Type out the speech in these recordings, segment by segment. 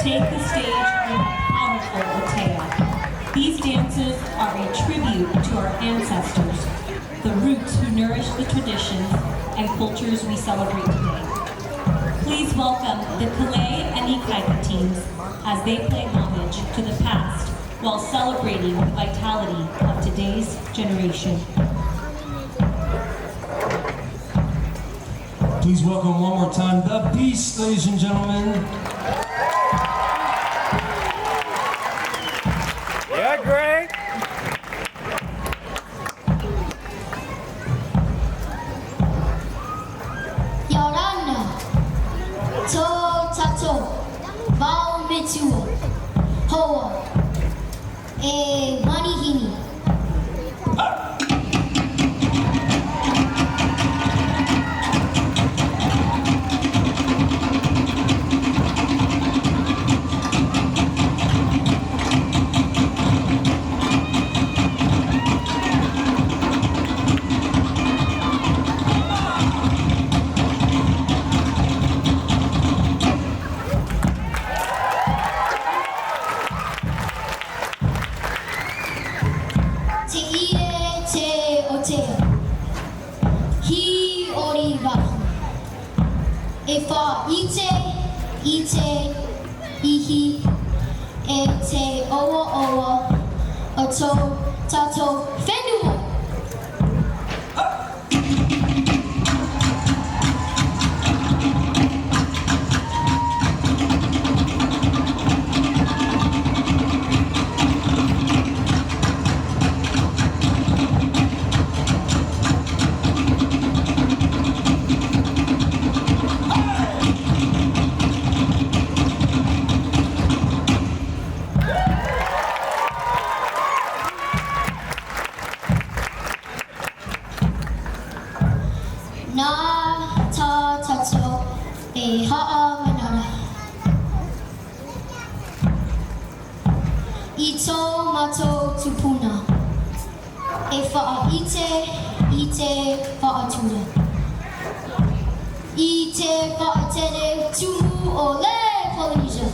take the stage with powerful Otea. These dances are a tribute to our ancestors, the roots who nourish the traditions and cultures we celebrate today. Please welcome the K'lai and Ikaika teams as they pay homage to the past while celebrating the vitality of today's generation. Please welcome one more time the Beast, ladies and gentlemen. Yeah, great. Yorana, To Tato, Bao Mitua, Hoa, E Manihini. Te ie te otea, hi ori wahi. E wha ite, ihi, e te owa, o tō tātou whenua. Nā tā tato e haa manana. I tō mato tupuna. E wha ite wha I te wha tere tumu o le Polynesia.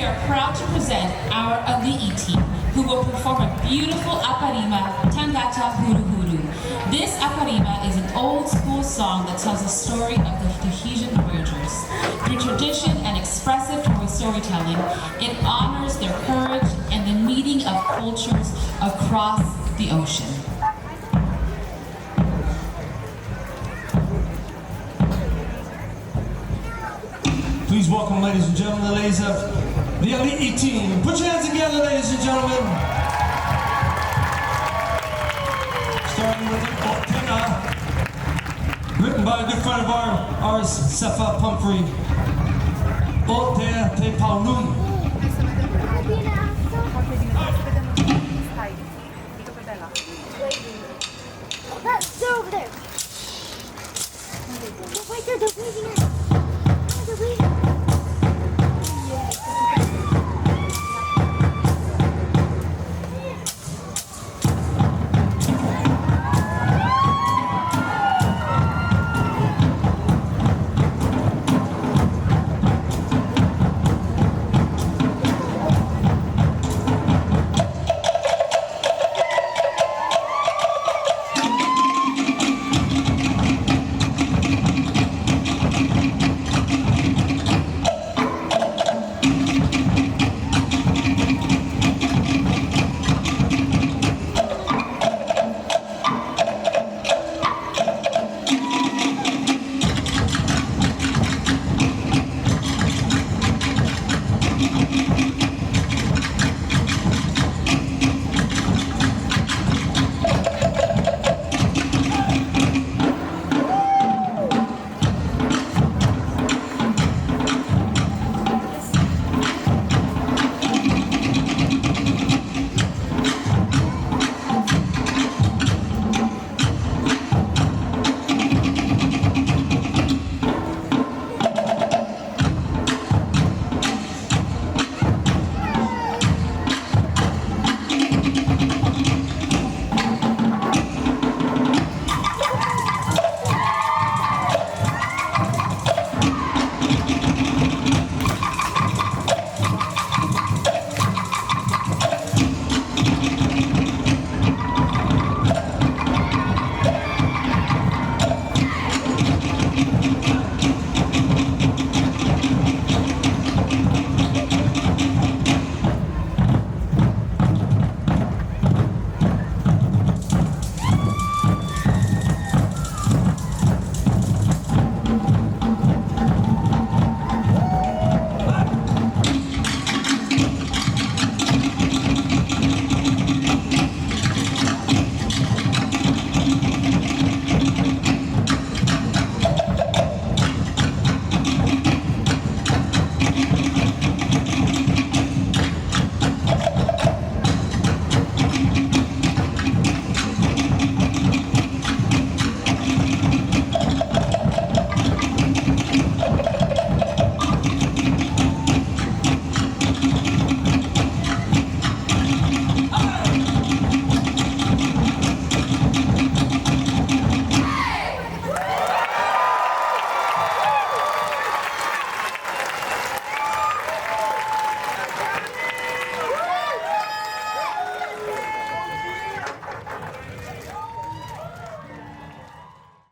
we are proud to present our Ali'i team, who will perform a beautiful aparima, Tangata Huru Huru. This aparima is an old school song that tells the story of the Tahitian voyagers. Through tradition and expressive storytelling, it honors their courage and the meeting of cultures across the ocean. Please welcome, ladies and gentlemen, the ladies of the Ali'i team. Put your hands together, ladies and gentlemen. Starting with Otena, written by a good friend of ours, Sefa Pumphrey. Otea Te Paunui. They're over there. Right there, they're waving at us. Oh, they're waving.